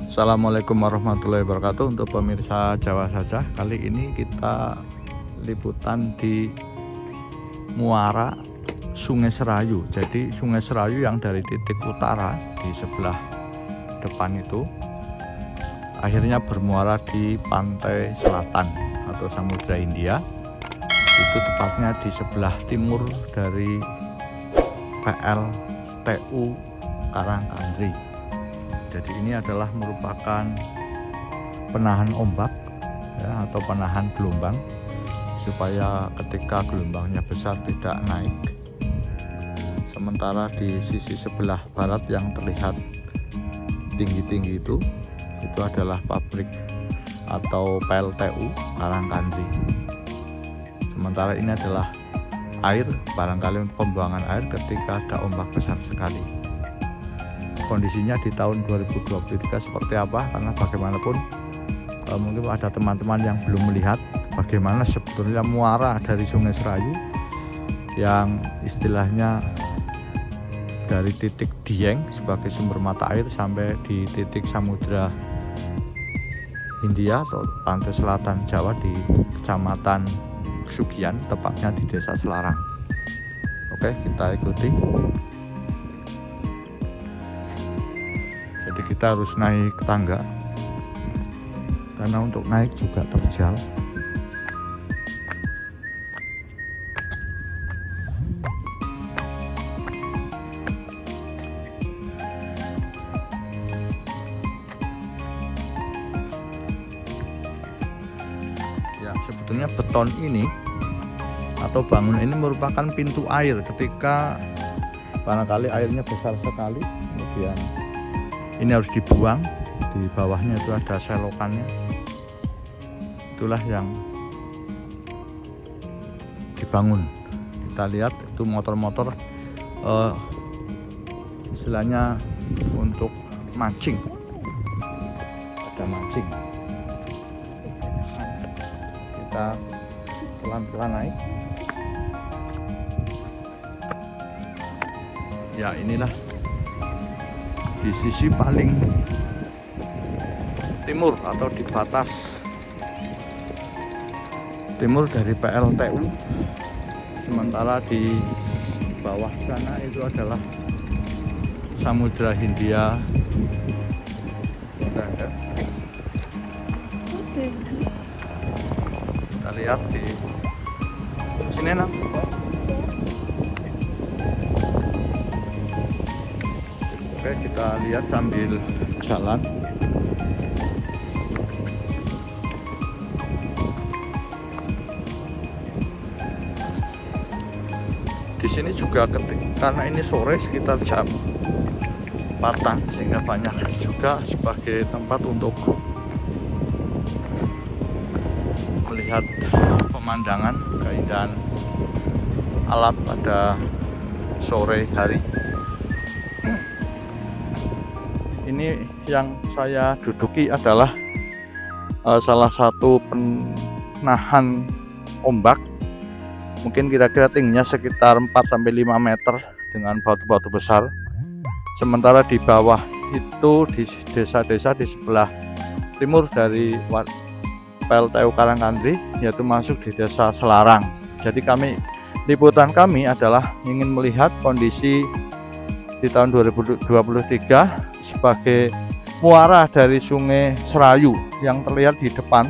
Assalamualaikum warahmatullahi wabarakatuh. Untuk pemirsa Jawa saja, kali ini kita liputan di muara Sungai Serayu. Jadi Sungai Serayu yang dari titik utara di sebelah depan itu akhirnya bermuara di pantai selatan atau Samudra Hindia. Itu tepatnya di sebelah timur dari PLTU Karangkandri. Jadi ini adalah merupakan penahan ombak ya, atau penahan gelombang supaya ketika gelombangnya besar tidak naik. Sementara di sisi sebelah barat yang terlihat tinggi-tinggi itu adalah pabrik atau PLTU Karangkandri. Sementara ini adalah air, barangkali untuk pembuangan air ketika ada ombak besar sekali. Kondisinya di tahun 2023 seperti apa, karena bagaimanapun mungkin ada teman-teman yang belum melihat bagaimana sebetulnya muara dari Sungai Serayu yang istilahnya dari titik Dieng sebagai sumber mata air sampai di titik Samudra Hindia atau pantai selatan Jawa di Kecamatan Sugian, tepatnya di Desa Selarang. Oke, kita ikuti. Jadi kita harus naik tangga karena untuk naik juga terjal. Ya, sebetulnya beton ini atau bangunan ini merupakan pintu air ketika barangkali airnya besar sekali, kemudian ini harus dibuang. Di bawahnya itu ada selokannya, itulah yang dibangun. Kita lihat itu motor-motor istilahnya untuk mancing, ada mancing. Kita pelan-pelan naik. Ya, inilah di sisi paling timur atau di batas timur dari PLTU. Sementara di bawah sana itu adalah Samudra Hindia. Kita lihat di sini nak. Oke, kita lihat sambil jalan. Di sini juga karena ini sore sekitar jam 4-an, sehingga banyak juga sebagai tempat untuk melihat pemandangan keindahan alam pada sore hari. Ini yang saya duduki adalah salah satu penahan ombak. Mungkin kira-kira tingginya sekitar 4-5 meter dengan batu-batu besar. Sementara di bawah itu di desa-desa di sebelah timur dari PLTU Karangkandri, yaitu masuk di Desa Selarang. Jadi liputan kami adalah ingin melihat kondisi di tahun 2023 sebagai muara dari Sungai Serayu. Yang terlihat di depan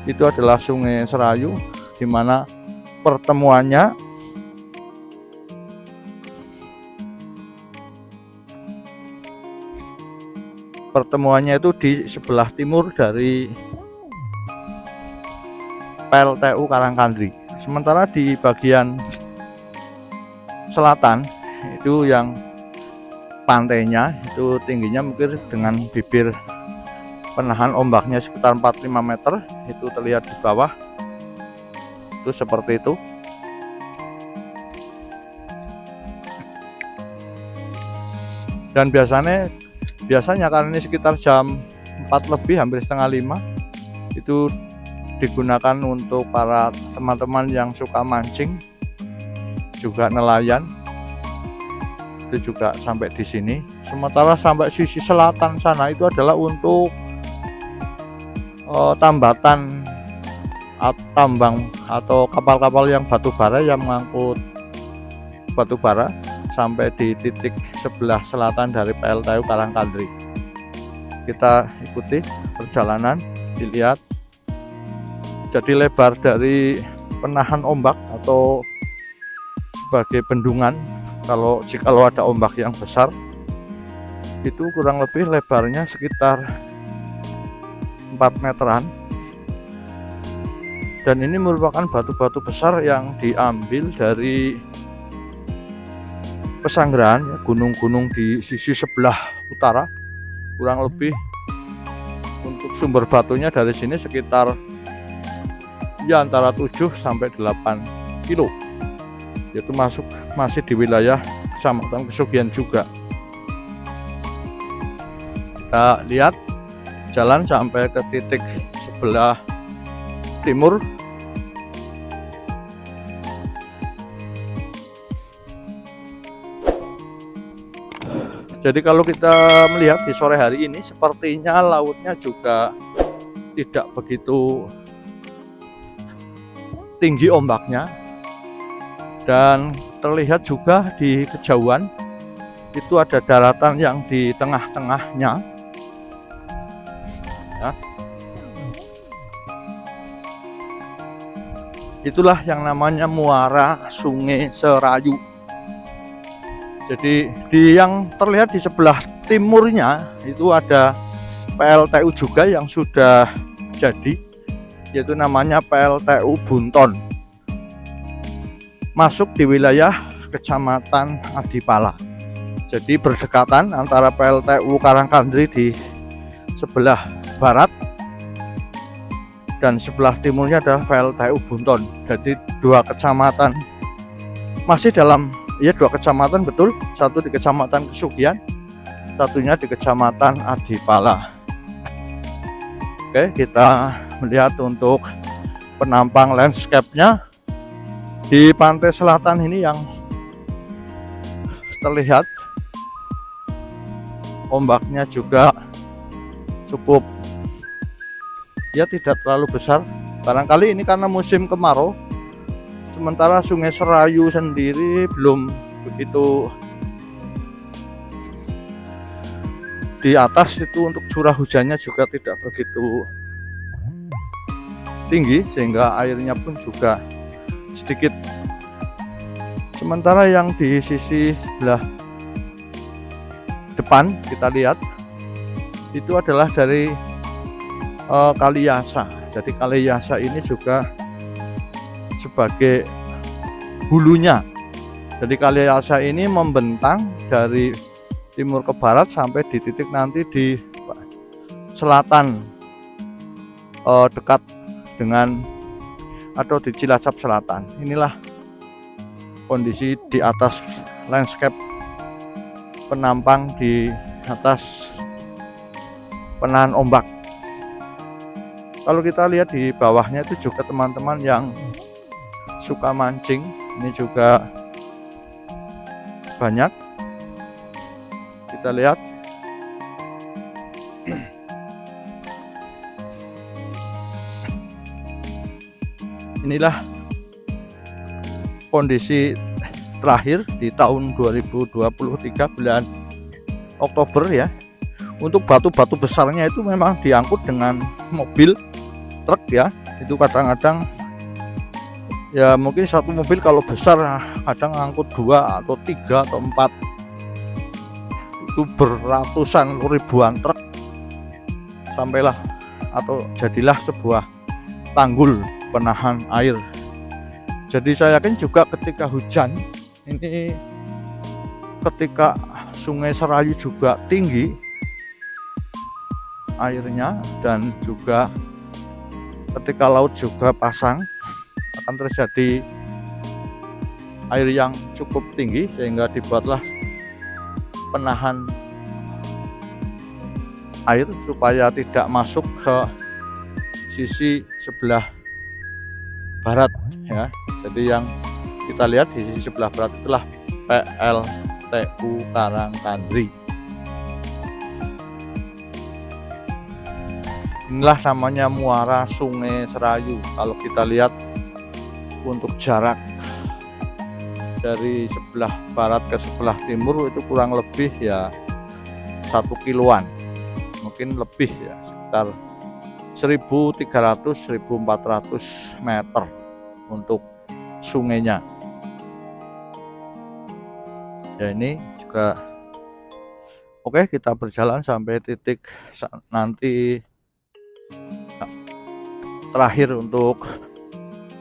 itu adalah Sungai Serayu, di mana pertemuannya itu di sebelah timur dari PLTU Karangkandri. Sementara di bagian selatan itu yang pantainya itu tingginya mungkin dengan bibir penahan ombaknya sekitar 4-5 meter, itu terlihat di bawah itu seperti itu. Dan biasanya karena ini sekitar jam 4 lebih, hampir setengah 5, itu digunakan untuk para teman-teman yang suka mancing juga nelayan itu juga sampai di sini. Sementara sampai sisi selatan sana itu adalah untuk tambatan tambang atau kapal-kapal yang batu bara yang mengangkut batu bara sampai di titik sebelah selatan dari PLTU Karangkandri. Kita ikuti perjalanan, dilihat. Jadi lebar dari penahan ombak atau sebagai bendungan, kalau ada ombak yang besar itu kurang lebih lebarnya sekitar 4 meteran, dan ini merupakan batu-batu besar yang diambil dari Pesanggerahan, ya, gunung-gunung di sisi sebelah utara. Kurang lebih untuk sumber batunya dari sini sekitar ya antara 7 sampai 8 kilo. Itu masih di wilayah Kecamatan Kesugihan juga. Kita lihat jalan sampai ke titik sebelah timur. Jadi kalau kita melihat di sore hari ini, sepertinya lautnya juga tidak begitu tinggi ombaknya, dan terlihat juga di kejauhan itu ada daratan yang di tengah-tengahnya, ya. Itulah yang namanya muara Sungai Serayu. Jadi yang terlihat di sebelah timurnya itu ada PLTU juga yang sudah jadi, yaitu namanya PLTU Bunton, masuk di wilayah Kecamatan Adipala. Jadi berdekatan antara PLTU Karangkandri di sebelah barat dan sebelah timurnya adalah PLTU Bunton. Jadi dua kecamatan masih dalam, ya, dua kecamatan betul, satu di Kecamatan Kesugihan, satunya di Kecamatan Adipala. Oke, kita melihat untuk penampang landscape-nya di pantai selatan ini yang terlihat ombaknya juga cukup, ya, tidak terlalu besar. Barangkali ini karena musim kemarau, sementara Sungai Serayu sendiri belum begitu di atas, itu untuk curah hujannya juga tidak begitu tinggi sehingga airnya pun juga sedikit. Sementara yang di sisi sebelah depan kita lihat itu adalah dari Kali Yasa. Jadi Kali Yasa ini juga sebagai hulunya. Jadi Kali Yasa ini membentang dari timur ke barat sampai di titik nanti di selatan, dekat dengan atau di Cilacap Selatan. Inilah kondisi di atas landscape penampang di atas penahan ombak. Kalau kita lihat di bawahnya itu juga teman-teman yang suka mancing, ini juga banyak. Kita lihat inilah kondisi terakhir di tahun 2023 bulan Oktober, ya. Untuk batu-batu besarnya itu memang diangkut dengan mobil truk, ya. Itu kadang-kadang, ya, mungkin satu mobil kalau besar kadang angkut 2 atau 3 atau 4, itu beratusan ribuan truk sampailah atau jadilah sebuah tanggul penahan air. Jadi saya yakin juga ketika hujan ini, ketika Sungai Serayu juga tinggi airnya, dan juga ketika laut juga pasang, akan terjadi air yang cukup tinggi sehingga dibuatlah penahan air supaya tidak masuk ke sisi sebelah barat, ya. Jadi yang kita lihat di sisi sebelah barat itulah PLTU Karangkandri. Inilah namanya muara Sungai Serayu. Kalau kita lihat untuk jarak dari sebelah barat ke sebelah timur itu kurang lebih ya 1 kiloan, mungkin lebih ya, sekitar 1.300-1.400 meter untuk sungainya. Ya ini juga oke, kita berjalan sampai titik nanti terakhir untuk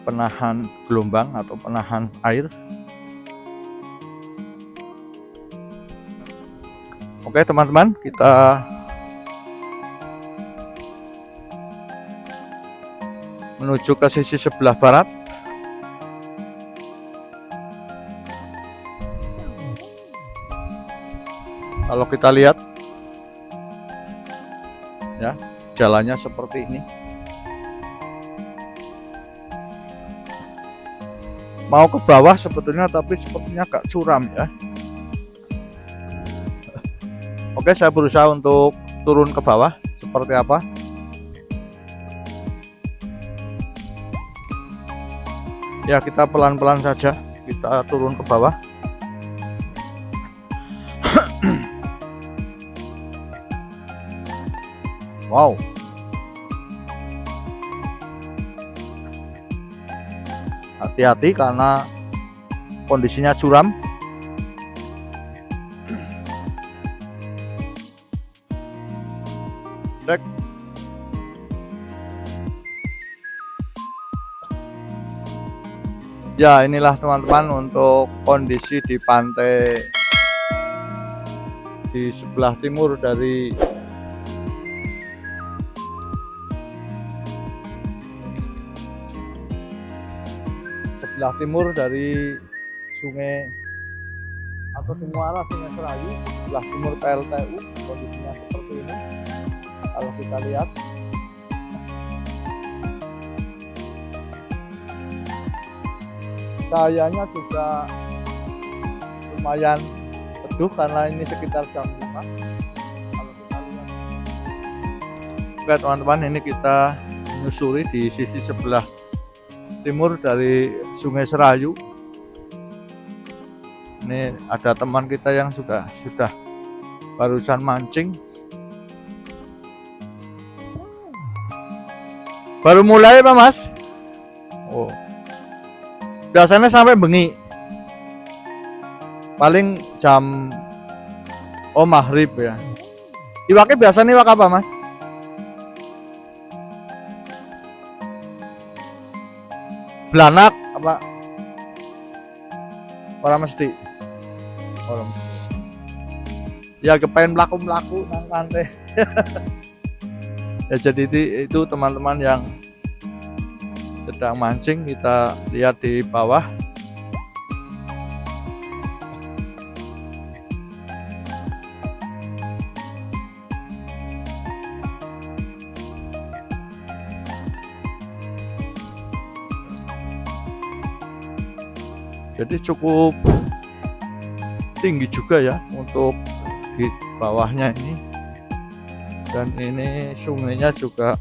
penahan gelombang atau penahan air. Oke teman-teman, kita menuju ke sisi sebelah barat. Kalau kita lihat ya, jalannya seperti ini. Mau ke bawah sebetulnya, tapi sepertinya agak curam ya. Oke, saya berusaha untuk turun ke bawah seperti apa. Ya, kita pelan-pelan saja kita turun ke bawah. Wow. Hati-hati karena kondisinya curam. Cek. Ya, inilah teman-teman untuk kondisi di pantai di sebelah timur dari sungai atau di muara Sungai Serayu, sebelah timur PLTU. Kondisinya seperti ini kalau kita lihat. Cahayanya juga lumayan teduh karena ini sekitar jam 5. Kalau kita lihat, oke teman-teman, ini kita menyusuri di sisi sebelah timur dari Sungai Serayu. Ini ada teman kita yang sudah barusan mancing. Baru mulai Pak Mas? Oh. Biasanya sampai bengi. Paling jam maghrib ya. Iwaknya biasanya iwak apa Mas? Belanak apa? Orang mesti. Orang. Ya kepengen melaku nang pantai. Ya jadi itu teman-teman yang sedang mancing, kita lihat di bawah. Jadi cukup tinggi juga ya untuk di bawahnya ini. Dan ini sungainya juga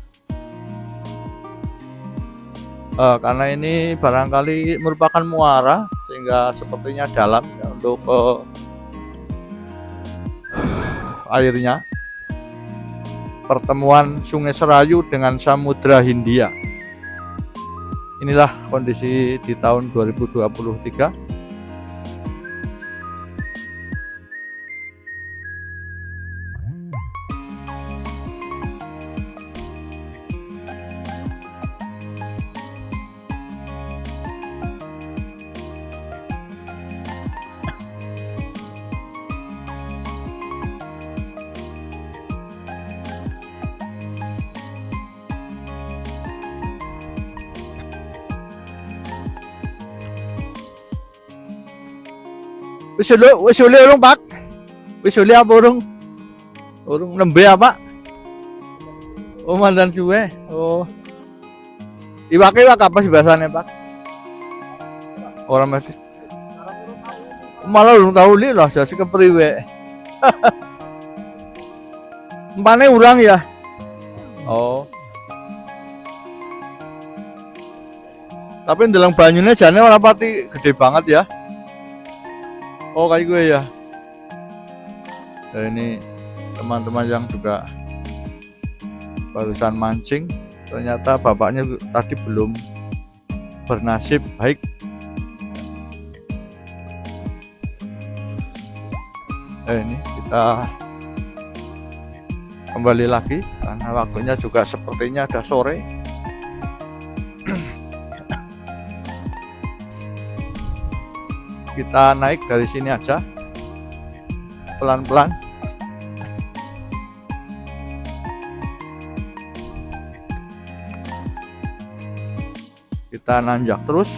karena ini barangkali merupakan muara sehingga sepertinya dalam ya, untuk airnya. Pertemuan Sungai Serayu dengan Samudra Hindia. Inilah kondisi di tahun 2023. Wis ule urung Pak? Wis ule apa urung? Urung nembe apa? Oh mandan suwe. Oh. Iwak apa sih biasanya Pak? Orang masih malah belum tahu li lah jadi kepriwe. Empane urang ya. Oh. Tapi dalam banyunya jane ora pati gede banget ya. Oh kayak gue ya. Dan ini teman-teman yang juga barusan mancing, ternyata bapaknya tadi belum bernasib baik. Ini kita kembali lagi karena waktunya juga sepertinya ada sore. Kita naik dari sini aja pelan-pelan. Kita nanjak terus.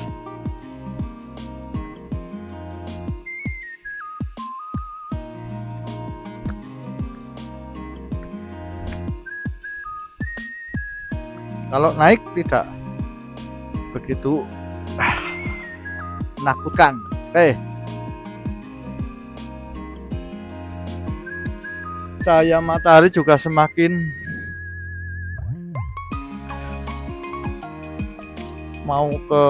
Kalau naik tidak begitu menakutkan. Cahaya matahari juga semakin mau ke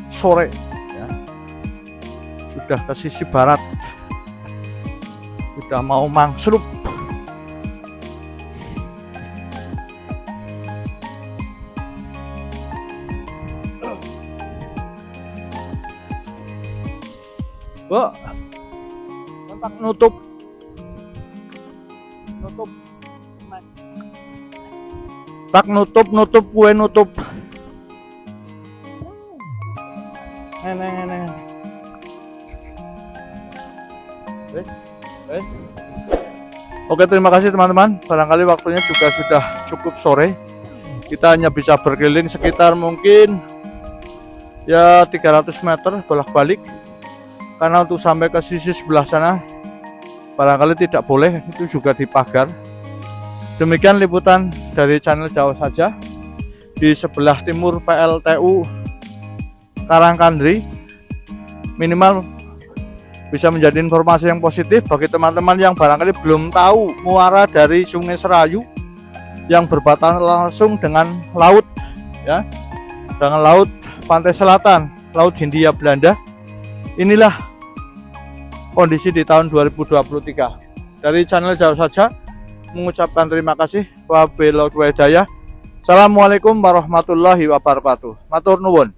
sore ya. Sudah ke sisi barat, sudah mau mangsrup. Kontak nutup tak nutup kue nutup. Neng. Oke, terima kasih teman-teman. Barangkali waktunya juga sudah cukup sore. Kita hanya bisa berkeliling sekitar mungkin ya 300 meter bolak-balik. Karena untuk sampai ke sisi sebelah sana barangkali tidak boleh, itu juga dipagar. Demikian liputan dari channel Jauh Saja di sebelah timur PLTU Karangkandri. Minimal bisa menjadi informasi yang positif bagi teman-teman yang barangkali belum tahu muara dari Sungai Serayu yang berbatasan langsung dengan laut ya, dengan laut pantai selatan, Laut Hindia Belanda. Inilah kondisi di tahun 2023. Dari channel Jauh Saja mengucapkan terima kasih. Wabillahi taufiq wal hidayah. Assalamualaikum warahmatullahi wabarakatuh. Matur nuwun.